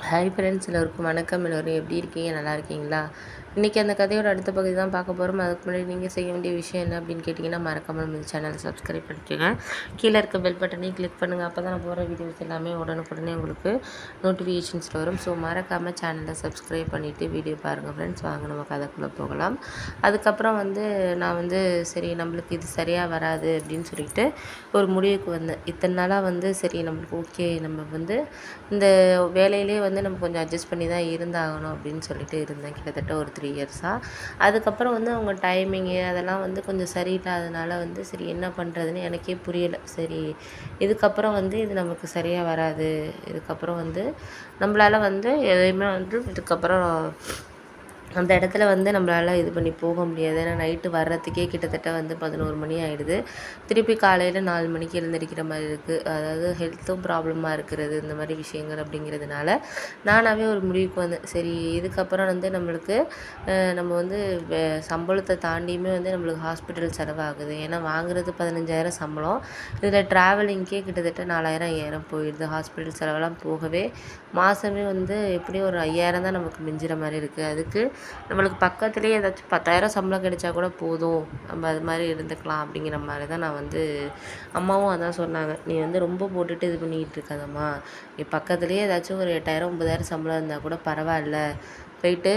Hi friends, எல்லோருக்கும் வணக்கம். எல்லோரும் எப்படி இருக்கீங்க? நல்லா இருக்கீங்களா? இன்றைக்கி அந்த கதையோட அடுத்த பகுதி தான் பார்க்க போகிறோம். அதுக்கு முன்னாடி நீங்கள் செய்ய வேண்டிய விஷயம் என்ன அப்படின்னு கேட்டிங்கன்னா, மறக்காமல் நம்ம சேனலை சப்ஸ்கிரைப் பண்ணிக்கோங்க. கீழே இருக்க பெல் பட்டனையும் கிளிக் பண்ணுங்கள். அப்போ தான் நான் போகிற வீடியோஸ் எல்லாமே உடனுக்குடனே உங்களுக்கு நோட்டிஃபிகேஷன்ஸில் வரும். ஸோ மறக்காமல் சேனலை சப்ஸ்கிரைப் பண்ணிவிட்டு வீடியோ பாருங்கள் ஃப்ரெண்ட்ஸ். வாங்க நம்ம கதைக்குள்ளே போகலாம். அதுக்கப்புறம் நான் சரி நம்மளுக்கு இது சரியாக வராது அப்படின்னு சொல்லிட்டு ஒரு முடிவுக்கு வந்தேன். இத்தனை நாளாக சரி நம்மளுக்கு ஓகே, நம்ம இந்த வேலையிலே நம்ம கொஞ்சம் அட்ஜஸ்ட் பண்ணி தான் இருந்தாகணும் அப்படின்னு சொல்லிட்டு இருந்தேன் கிட்டத்தட்ட ஒரு 3 இயர்ஸாக. அதுக்கப்புறம் அவங்க டைமிங்கு அதெல்லாம் கொஞ்சம் சரியில்லாதனால சரி என்ன பண்ணுறதுன்னு எனக்கே புரியலை. சரி இதுக்கப்புறம் இது நமக்கு சரியாக வராது. இதுக்கப்புறம் நம்மளால் எதையுமே இதுக்கப்புறம் அந்த இடத்துல நம்மளால் இது பண்ணி போக முடியாது. ஏன்னா நைட்டு வர்றதுக்கே கிட்டத்தட்ட 11 மணி ஆகிடுது. திருப்பி காலையில் 4 மணிக்கு எழுந்திரிக்கிற மாதிரி இருக்குது. அதாவது ஹெல்த்தும் ப்ராப்ளமாக இருக்கிறது, இந்த மாதிரி விஷயங்கள் அப்படிங்கிறதுனால நானாகவே ஒரு முடிவுக்கு வந்தேன். சரி இதுக்கப்புறம் நம்மளுக்கு நம்ம சம்பளத்தை தாண்டியுமே நம்மளுக்கு ஹாஸ்பிட்டல் செலவாகுது. ஏன்னா வாங்குறது 15,000 சம்பளம். இதில் ட்ராவலிங்க்கே கிட்டத்தட்ட 4,000 5,000 போயிடுது. ஹாஸ்பிட்டல் செலவெல்லாம் போகவே மாதமே எப்படியும் ஒரு 5,000 தான் நமக்கு மிஞ்சுற மாதிரி இருக்குது. அதுக்கு நம்மளுக்கு பக்கத்துலேயே ஏதாச்சும் 10,000 சம்பளம் கிடைச்சா கூட போதும், நம்ம அது மாதிரி இருந்துக்கலாம் அப்படிங்கிற மாதிரி தான் நான் அம்மாவும் அதான் சொன்னாங்க. நீ ரொம்ப போட்டுட்டு இது பண்ணிக்கிட்டு இருக்காதம்மா, நீ பக்கத்துலேயே ஏதாச்சும் ஒரு 8,000 9,000 சம்பளம் இருந்தால் கூட பரவாயில்ல, போயிட்டு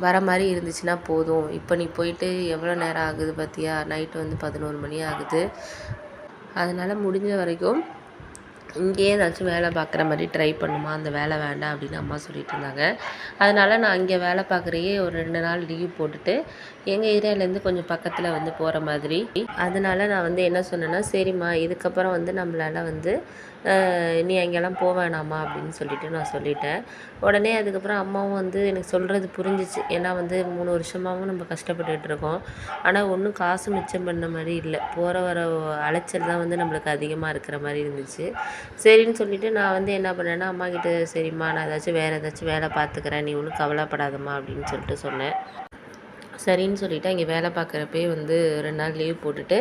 வர மாதிரி இருந்துச்சுன்னா போதும். இப்போ நீ போயிட்டு எவ்வளோ நேரம் ஆகுது பார்த்தியா, நைட்டு 11 மணி ஆகுது. அதனால் முடிஞ்ச வரைக்கும் இங்கேயே ஏதாச்சும் வேலை பார்க்குற மாதிரி ட்ரை பண்ணுமா, அந்த வேலை வேண்டாம் அப்படின்னு அம்மா சொல்லிட்டு இருந்தாங்க. அதனால் நான் இங்கே வேலை பார்க்குறையே ஒரு 2 நாள் லீவ் போட்டுட்டு எங்கள் ஏரியாவிலேருந்து கொஞ்சம் பக்கத்தில் போகிற மாதிரி. அதனால நான் என்ன சொன்னேன்னா, சரிம்மா இதுக்கப்புறம் நம்மளால் நீ அங்கெல்லாம் போக வேணாமா அப்படின்னு சொல்லிட்டு நான் சொல்லிட்டேன். உடனே அதுக்கப்புறம் அம்மாவும் எனக்கு சொல்கிறது புரிஞ்சிச்சு. ஏன்னா 3 வருஷமாகவும் நம்ம கஷ்டப்பட்டுட்டு இருக்கோம். ஆனால் ஒன்றும் காசு மிச்சம் பண்ண மாதிரி இல்லை. போகிற வர அலைச்சல் தான் நம்மளுக்கு அதிகமாக இருக்கிற மாதிரி இருந்துச்சு. சரின்னு சொல்லிவிட்டு நான் என்ன பண்ணேன்னா, அம்மாக்கிட்ட சரிம்மா நான் வேறு ஏதாச்சும் வேலை பார்த்துக்கிறேன், நீ ஒன்றும் கவலைப்படாதம்மா அப்படின்னு சொல்லிட்டு சொன்னேன். சரின்னு சொல்லிவிட்டு அங்கே வேலை பார்க்குறப்பே 2 நாள் லீவ் போட்டுட்டு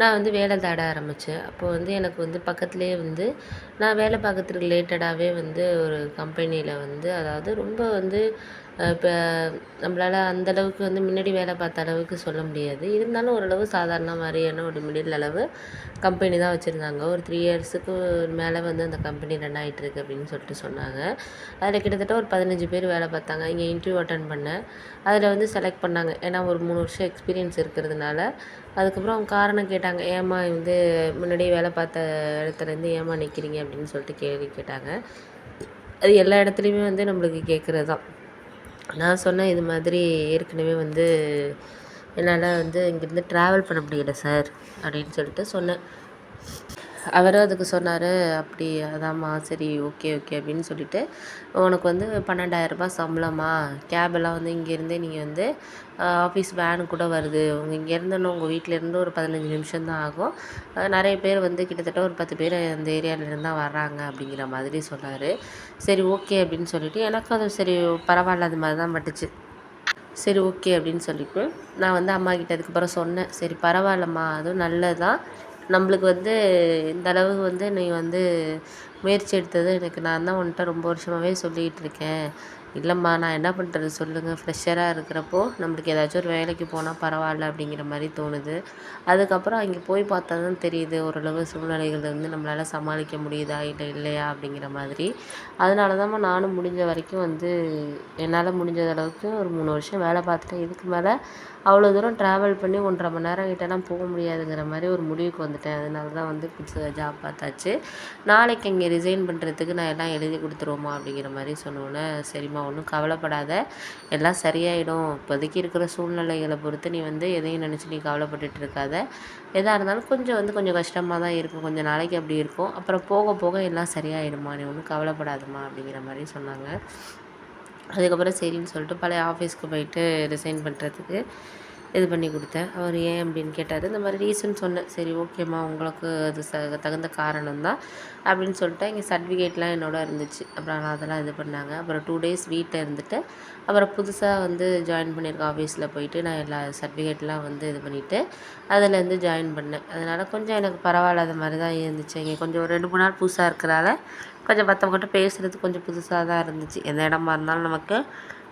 நான் வேலை தேட ஆரம்பித்தேன். அப்போது எனக்கு பக்கத்துலேயே நான் வேலை பார்க்கறதுக்கு ரிலேட்டடாகவே ஒரு கம்பெனியில் அதாவது ரொம்ப இப்போ நம்மளால் அந்தளவுக்கு முன்னாடி வேலை பார்த்த அளவுக்கு சொல்ல முடியாது. இருந்தாலும் ஓரளவு சாதாரண மாதிரியான ஒரு மிடில் அளவு கம்பெனி தான் வச்சுருந்தாங்க. ஒரு 3 இயர்ஸுக்கு மேலே அந்த கம்பெனி ரன் ஆகிட்டுருக்கு அப்படின்னு சொல்லிட்டு சொன்னாங்க. அதில் கிட்டத்தட்ட ஒரு 15 பேர் வேலை பார்த்தாங்க. இங்கே இன்டர்வியூ அட்டன் பண்ணேன். அதில் செலக்ட் பண்ணாங்க. ஏன்னா ஒரு 3 வருஷம் எக்ஸ்பீரியன்ஸ் இருக்கிறதுனால. அதுக்கப்புறம் அவங்க காரணம் கேட்டாங்க, ஏம்மா முன்னாடியே வேலை பார்த்த இடத்துலேருந்து ஏம்மா நிற்கிறீங்க அப்படின்னு சொல்லிட்டு கேள்வி கேட்டாங்க. அது எல்லா இடத்துலையுமே நம்மளுக்கு கேட்குறது தான். நான் சொன்னேன், இது மாதிரி ஏற்கனவே என்னால் இங்கேருந்து ட்ராவல் பண்ண முடியல சார் அப்படின்னு சொல்லிட்டு சொன்னேன். அவரும் அதுக்கு சொன்னார், அப்படி அதாம்மா சரி ஓகே ஓகே அப்படின்னு சொல்லிட்டு, உனக்கு 12,000 சம்பளமா, கேபெல்லாம் இங்கேருந்தே நீங்கள் ஆஃபீஸ் வேனு கூட வருது, இங்கேருந்து உங்கள் வீட்டிலேருந்து ஒரு 15 நிமிஷம் தான் ஆகும், நிறைய பேர் கிட்டத்தட்ட ஒரு 10 பேர் அந்த ஏரியாவிலேருந்து தான் வர்றாங்க அப்படிங்கிற மாதிரி சொன்னார். சரி ஓகே அப்படின்னு சொல்லிவிட்டு எனக்கு அது சரி பரவாயில்ல, அது மாதிரி தான் பட்டுச்சு. சரி ஓகே அப்படின்னு சொல்லிட்டு நான் அம்மாக்கிட்ட அதுக்கப்புறம் சொன்னேன், சரி பரவாயில்லம்மா, அதுவும் நல்லது தான், நம்மளுக்கு இந்த அளவுக்கு நீ முயற்சி எடுத்தது எனக்கு, நான் தான் உன்கிட்ட ரொம்ப வருஷமாகவே சொல்லிகிட்டு இருக்கேன். இல்லைம்மா நான் என்ன பண்ணுறது சொல்லுங்கள், ஃப்ரெஷராக இருக்கிறப்போ நம்மளுக்கு ஏதாச்சும் ஒரு வேலைக்கு போனால் பரவாயில்ல அப்படிங்கிற மாதிரி தோணுது. அதுக்கப்புறம் அங்கே போய் பார்த்தா தான் தெரியுது ஓரளவு சூழ்நிலைகள் நம்மளால் சமாளிக்க முடியுதா இல்லை இல்லையா அப்படிங்கிற மாதிரி. அதனால தான்மா நானும் முடிஞ்ச வரைக்கும் என்னால் முடிஞ்ச அளவுக்கு ஒரு 3 வருஷம் வேலை பார்த்துட்டேன். இதுக்கு மேலே அவ்வளோ தூரம் ட்ராவல் பண்ணி 1.5 மணி நேரம் கிட்டலாம் போக முடியாதுங்கிற மாதிரி ஒரு முடிவுக்கு வந்துட்டேன். அதனால தான் புதுசாக ஜாப் பார்த்தாச்சு. நாளைக்கு இங்கே ரிசைன் பண்ணுறதுக்கு நான் எல்லாம் எழுதி கொடுத்துருவோம்மா அப்படிங்கிற மாதிரி சொன்னோன்னே, சரிம்மா ஒன்றும் கவலைப்படாத, எல்லாம் சரியாயிடும், இப்போதைக்கு இருக்கிற சூழ்நிலைகளை பொறுத்து நீ எதையும் நினச்சி நீ கவலைப்பட்டுட்டு இருக்காத, எதாக இருந்தாலும் கொஞ்சம் கஷ்டமாக தான் இருக்கும், கொஞ்சம் நாளைக்கு அப்படி இருக்கும், அப்புறம் போக போக எல்லாம் சரியாயிடும்மா, நீ ஒன்றும் கவலைப்படாதம்மா அப்படிங்கிற மாதிரி சொன்னாங்க. அதுக்கப்புறம் சரின்னு சொல்லிட்டு பழைய ஆஃபீஸ்க்கு போயிட்டு ரிசைன் பண்ணுறதுக்கு இது பண்ணி கொடுத்தேன். அவர் ஏன் அப்படின்னு கேட்டார். இந்த மாதிரி ரீசன் சொன்னேன். சரி ஓகேம்மா, உங்களுக்கு அது தகுந்த காரணம் தான் அப்படின்னு சொல்லிட்டு இங்கே சர்டிஃபிகேட்லாம் என்னோட இருந்துச்சு. அப்புறம் நான் அதெல்லாம் இது பண்ணாங்க. அப்புறம் 2 டேஸ் வீட்டில் இருந்துட்டு அப்புறம் புதுசாக ஜாயின் பண்ணியிருக்க ஆஃபீஸில் போயிட்டு நான் எல்லா சர்டிஃபிகேட்லாம் இது பண்ணிவிட்டு அதிலேருந்து ஜாயின் பண்ணேன். அதனால் கொஞ்சம் எனக்கு பரவாயில்லாத மாதிரி தான் இருந்துச்சு. இங்கே கொஞ்சம் ஒரு 2 3 நாள் புதுசாக இருக்கிறனால கொஞ்சம் மற்றவங்ககிட்ட பேசுகிறதுக்கு கொஞ்சம் புதுசாக தான் இருந்துச்சு. எந்த இடமா இருந்தாலும் நமக்கு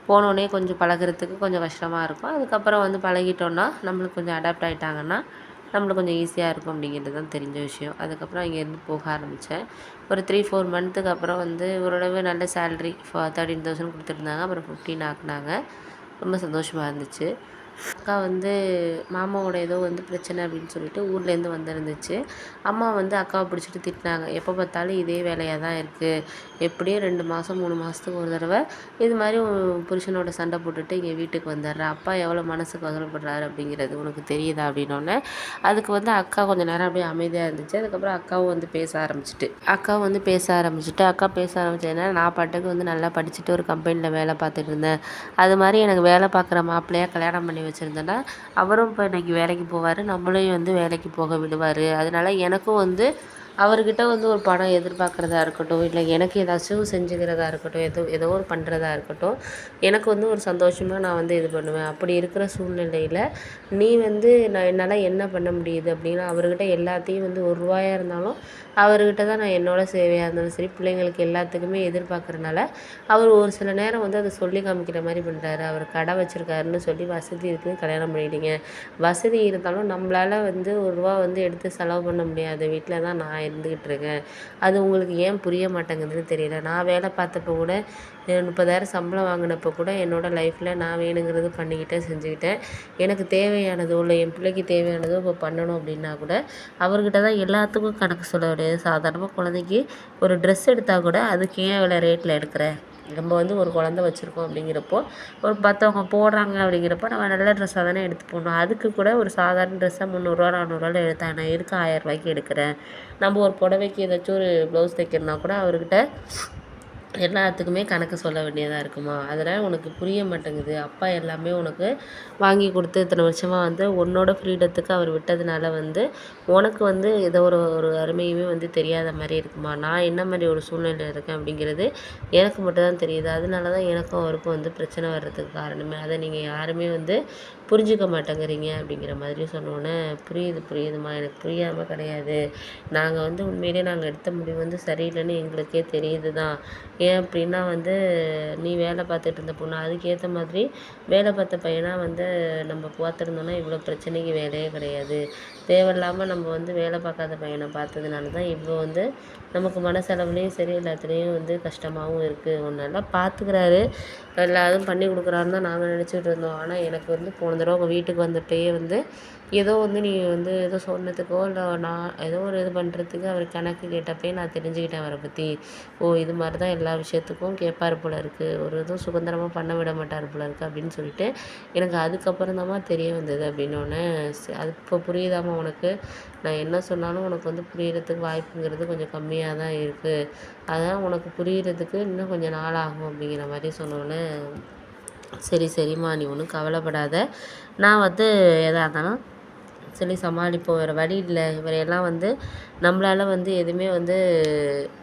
போனோடனே கொஞ்சம் பழகுறதுக்கு கொஞ்சம் கஷ்டமாக இருக்கும். அதுக்கப்புறம் வந்து பழகிட்டோன்னா நம்மளுக்கு கொஞ்சம் அடாப்ட் ஆகிட்டாங்கன்னா நம்மளுக்கு கொஞ்சம் ஈஸியாக இருக்கும் அப்படிங்கிறது தான் தெரிஞ்ச விஷயம். அதுக்கப்புறம் அங்கேருந்து போக ஆரம்பித்தேன். ஒரு 3-4 மந்த்துக்கு அப்புறம் வந்து ஓரளவு நல்ல சேலரி 13,000 கொடுத்துருந்தாங்க. அப்புறம் 15 ஆக்குனாங்க. ரொம்ப சந்தோஷமாக இருந்துச்சு. அக்கா வந்து மாமாவோட ஏதோ வந்து பிரச்சனை அப்படின்னு சொல்லிட்டு ஊர்லேருந்து வந்திருந்துச்சு. அம்மா வந்து அக்காவை பிடிச்சிட்டு திட்டினாங்க. எப்போ பார்த்தாலும் இதே வேலையாக தான் இருக்குது. எப்படியும் 2 மாதம் 3 மாதத்துக்கு ஒரு தடவை இது மாதிரி உன் புருஷனோட சண்டை போட்டுட்டு இங்கே வீட்டுக்கு வந்துடுற. அப்பா எவ்வளோ மனசுக்கு கவலைப்படுறாரு அப்படிங்கிறது உனக்கு தெரியுதா அப்படின்னோடனே அதுக்கு வந்து அக்கா கொஞ்சம் நேரம் அப்படியே அமைதியாக இருந்துச்சு. அதுக்கப்புறம் அக்காவும் வந்து பேச ஆரம்பிச்சிட்டு அக்கா பேச ஆரம்பிச்சதுன்னா நான் பாட்டுக்கு வந்து நல்லா படிச்சுட்டு ஒரு கம்பெனியில் வேலை பார்த்துட்டு இருந்தேன். அது மாதிரி எனக்கு வேலை பார்க்குற மாப்பிள்ளையாக கல்யாணம் பண்ணி வச்சுருந்தேன்னா அவரும் இப்போ இன்றைக்கி வேலைக்கு போவார், நம்மளையும் வந்து வேலைக்கு போக விடுவார். அதனால் எனக்கும் வந்து அவர்கிட்ட வந்து ஒரு பணம் எதிர்பார்க்குறதா இருக்கட்டும், இல்லை எனக்கு ஏதாச்சும் செஞ்சுக்கிறதா இருக்கட்டும், ஏதோ ஒரு பண்ணுறதா இருக்கட்டும், எனக்கு வந்து ஒரு சந்தோஷமாக நான் வந்து இது பண்ணுவேன். அப்படி இருக்கிற சூழ்நிலையில் நீ வந்து என்னால் என்ன பண்ண முடியுது அப்படின்னா அவர்கிட்ட எல்லாத்தையும் வந்து ₹1 இருந்தாலும் அவர்கிட்ட தான் நான் என்னோட சேவையாக இருந்தாலும் சரி பிள்ளைங்களுக்கு எல்லாத்துக்குமே எதிர்பார்க்குறனால அவர் ஒரு சில நேரம் வந்து அதை சொல்லி காமிக்கிற மாதிரி பண்ணுறாரு. அவர் கடை வச்சுருக்காருன்னு சொல்லி வசதி இருக்குதுன்னு கல்யாணம் பண்ணிட்டீங்க. வசதி இருந்தாலும் நம்மளால் வந்து ₹1 வந்து எடுத்து செலவு பண்ண முடியாது. வீட்டில் தான் நான் இருந்துக்கிட்டு இருக்கேன். அது உங்களுக்கு ஏன் புரிய மாட்டேங்குதுன்னு தெரியல. நான் வேலை பார்த்தப்போ கூட 30,000 சம்பளம் வாங்கினப்போ கூட என்னோடய லைஃப்பில் நான் வேணுங்கிறது பண்ணிக்கிட்டேன், செஞ்சுக்கிட்டேன். எனக்கு தேவையானதோ இல்லை என் பிள்ளைக்கு தேவையானதோ இப்போ பண்ணணும் அப்படின்னா கூட அவர்கிட்ட தான் எல்லாத்துக்கும் கணக்கு சொல்ல முடியாது. சாதாரணமாக குழந்தைக்கு ஒரு ட்ரெஸ் எடுத்தால் கூட அதுக்கு ஏன் இவ்வளோ ரேட்டில் எடுக்கிற? நம்ம வந்து ஒரு குழந்த வச்சுருக்கோம் அப்படிங்கிறப்போ ஒரு மற்றவங்க போடுறாங்க அப்படிங்கிறப்போ நம்ம நல்ல ட்ரெஸ்ஸாக தானே எடுத்து போடணும். அதுக்கு கூட ஒரு சாதாரண ட்ரெஸ்ஸாக ₹300 எடுத்தேன். நான் எதுக்கு ₹1000 எடுக்கிறேன்? நம்ம ஒரு புடவைக்கு ஏதாச்சும் ஒரு ப்ளவுஸ் தைக்கிறனா கூட அவர்கிட்ட எல்லாத்துக்குமே கணக்கு சொல்ல வேண்டியதாக இருக்குமா? அதெல்லாம் உனக்கு புரிய மாட்டேங்குது. அப்பா எல்லாமே உனக்கு வாங்கி கொடுத்து இத்தனை வருஷமாக வந்து உன்னோட ஃப்ரீடத்துக்கு அவர் விட்டதுனால வந்து உனக்கு வந்து ஏதோ ஒரு ஒரு அருமையுமே வந்து தெரியாத மாதிரி இருக்குமா? நான் என்ன மாதிரி ஒரு சூழ்நிலையில் இருக்கேன் அப்படிங்கிறது எனக்கு மட்டும் தான் தெரியுது. அதனால தான் எனக்கும் அவருக்கும் வந்து பிரச்சனை வர்றதுக்கு காரணமே. அதை நீங்கள் யாருமே வந்து புரிஞ்சுக்க மாட்டேங்கிறீங்க அப்படிங்கிற மாதிரி சொன்னோன்னே புரியுதுமா, எனக்கு புரியாமல் கிடையாது. நாங்கள் வந்து உண்மையிலேயே நாங்கள் எடுத்த முடிவு வந்து சரியில்லைன்னு எங்களுக்கே தெரியுது தான். ஏன் அப்படின்னா வந்து நீ வேலை பார்த்துட்டு இருந்த பொண்ணு அதுக்கேற்ற மாதிரி வேலை பார்த்த பையனாக வந்து நம்ம பார்த்துருந்தோன்னா இவ்வளோ பிரச்சனைக்கு வேலையே கிடையாது. தேவையில்லாமல் நம்ம வந்து வேலை பார்க்காத பையனை பார்த்ததுனால தான் இவ்வளோ வந்து நமக்கு மனசளவுலேயும் சரி எல்லாத்துலேயும் வந்து கஷ்டமாகவும் இருக்குது. ஒன்று நல்லா பார்த்துக்கிறாரு, எல்லாரும் பண்ணி கொடுக்குறாருன்னு தான் நாங்கள் நினச்சிட்டு இருந்தோம். ஆனால் எனக்கு வந்து போன தடவை உங்கள் வீட்டுக்கு வந்தப்பயே வந்து ஏதோ வந்து நீ வந்து ஏதோ சொன்னதுக்கோ இல்லை நான் ஏதோ ஒரு இது பண்ணுறதுக்கு அவர் கணக்கு கேட்டப்பயே நான் தெரிஞ்சுக்கிட்டேன் அவரை பற்றி. ஓ இது மாதிரி தான் எல்லா விஷயத்துக்கும் கேட்பார் போல இருக்குது, ஒரு இதுவும் சுதந்திரமாக பண்ண விட மாட்டார் போல இருக்குது அப்படின்னு சொல்லிட்டு எனக்கு அதுக்கப்புறம் தாம்மா தெரிய வந்தது. அப்படின்னோடனே அது இப்போ புரியுதாம்மா உனக்கு? நான் என்ன சொன்னாலும் உனக்கு வந்து புரிகிறதுக்கு வாய்ப்புங்கிறது கொஞ்சம் கம்மியாக தான் இருக்குது. அதான் உனக்கு புரிகிறதுக்கு இன்னும் கொஞ்சம் நாள் ஆகும் அப்படிங்கிற மாதிரி சொன்னோன்னே சரிம்மா நீ ஒன்றும் கவலைப்படாத, நான் வந்து எதாக இருந்தாலும் சொல்லி சமாளிப்போம், வேறு வழி இல்லை. இவரையெல்லாம் வந்து நம்மளால் வந்து எதுவுமே வந்து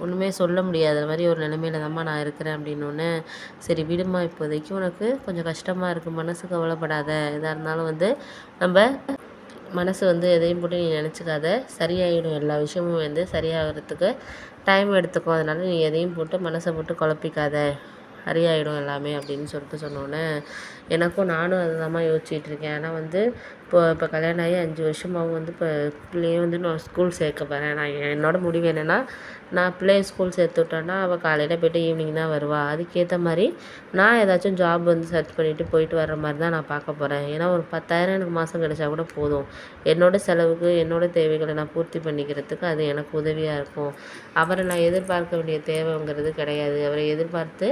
ஒன்றுமே சொல்ல முடியாத மாதிரி ஒரு நிலைமையில தான்மா நான் இருக்கிறேன் அப்படின்னோடனே சரி விடுமா, இப்போதைக்கு உனக்கு கொஞ்சம் கஷ்டமாக இருக்குது, மனசு கவலைப்படாத. எதாக இருந்தாலும் வந்து நம்ம மனசு வந்து எதையும் போட்டு நீ நினச்சிக்காத, சரியாயிடும். எல்லா விஷயமும் வந்து சரியாகிறதுக்கு டைம் எடுத்துக்கும். அதனால் நீ எதையும் போட்டு மனசை போட்டு குழப்பிக்காத, சரியாயிடும் எல்லாமே அப்படின்னு சொல்லிட்டு சொன்னோன்னே நானும் அதுதாம்மா யோசிச்சுட்ருக்கேன். ஆனால் வந்து இப்போ கல்யாணம் ஆகி 5 வருஷமாகவும் வந்து இப்போ பிள்ளைய வந்து நான் ஸ்கூல் சேர்க்க போகிறேன். என்னோடய முடிவு என்னென்னா நான் பிள்ளைய ஸ்கூல் சேர்த்து விட்டேன்னா அவள் காலையில் போய்ட்டு ஈவினிங் தான் வருவாள். அதுக்கேற்ற மாதிரி நான் ஏதாச்சும் ஜாப் வந்து சர்ச் பண்ணிவிட்டு போயிட்டு வர்ற மாதிரி தான் நான் பார்க்க போகிறேன். ஏன்னா ஒரு 10,000 எனக்கு மாதம் கிடைச்சா கூட போதும். என்னோடய செலவுக்கு என்னோடய தேவைகளை நான் பூர்த்தி பண்ணிக்கிறதுக்கு அது எனக்கு உதவியாக இருக்கும். அவரை நான் எதிர்பார்க்க வேண்டிய தேவைங்கிறது கிடையாது. அவரை எதிர்பார்த்து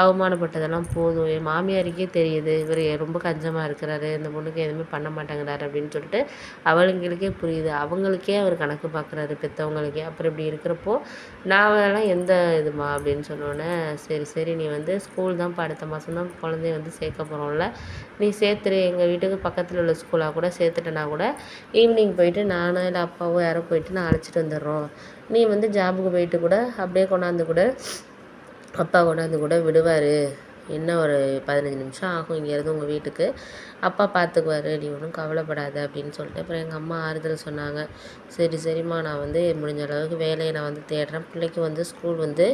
அவமானப்பட்டதெல்லாம் போதும். என் மாமியாருக்கே தெரியுது இவர் ரொம்ப கஞ்சமாக இருக்கிறாரு, இந்த பொண்ணுக்கு எதுவுமே பண்ண மாட்டேங்கிறாரு அப்படின்னு சொல்லிட்டு அவங்களுக்கே புரியுது. அவங்களுக்கே அவர் கணக்கு பார்க்குறாரு, பெற்றவங்களுக்கே. அப்புறம் இப்படி இருக்கிறப்போ நான் எந்த இதுமா அப்படின்னு சொன்னோன்னே சரி நீ வந்து ஸ்கூல் தான் அடுத்த மாதம் தான் குழந்தைய வந்து சேர்க்க போகிறோம்ல, நீ சேர்த்துரு. எங்கள் வீட்டுக்கு பக்கத்தில் உள்ள ஸ்கூலாக கூட சேர்த்துட்டேன்னா கூட ஈவினிங் போயிட்டு நானோ இல்லை அப்பாவோ யாரோ போயிட்டு நான் அழைச்சிட்டு வந்துடுறோம். நீ வந்து ஜாபுக்கு போயிட்டு கூட அப்படியே கொண்டாந்து கூட அப்பா கொண்டாந்து கூட விடுவார். என்ன ஒரு 15 நிமிஷம் ஆகும் இங்கேருந்து உங்கள் வீட்டுக்கு. அப்பா பார்த்துக்குவாரு. நீ ஒன்றும் கவலைப்படாத அப்படின்னு சொல்லிட்டு அப்புறம் எங்கள் அம்மா ஆறுதல் சொன்னாங்க. சரி சரிம்மா நான் வந்து முடிஞ்ச அளவுக்கு வேலையை நான் வந்து தேடுறேன். பிள்ளைக்கு வந்து ஸ்கூல் வந்து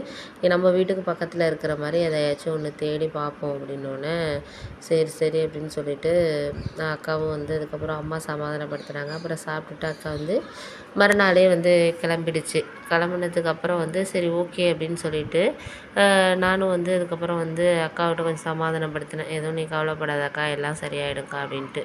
நம்ம வீட்டுக்கு பக்கத்தில் இருக்கிற மாதிரி எதையாச்சும் ஒன்று தேடி பார்ப்போம் அப்படின்னோடனே சரி சரி அப்படின்னு சொல்லிட்டு அக்காவும் வந்து அதுக்கப்புறம் அம்மா சமாதானப்படுத்துனாங்க. அப்புறம் சாப்பிட்டுட்டு அக்கா வந்து மறுநாளே வந்து கிளம்பிடுச்சு. கிளம்புனதுக்கப்புறம் வந்து சரி ஓகே அப்படின்னு சொல்லிட்டு நானும் வந்து அதுக்கப்புறம் வந்து அக்காவிட்ட கொஞ்சம் சமாதானப்படுத்தினேன். எதுவும் நீ கவலைப்படாத அக்கா, எல்லாம் சரியாயிடும்க்கா அப்படின்ட்டு.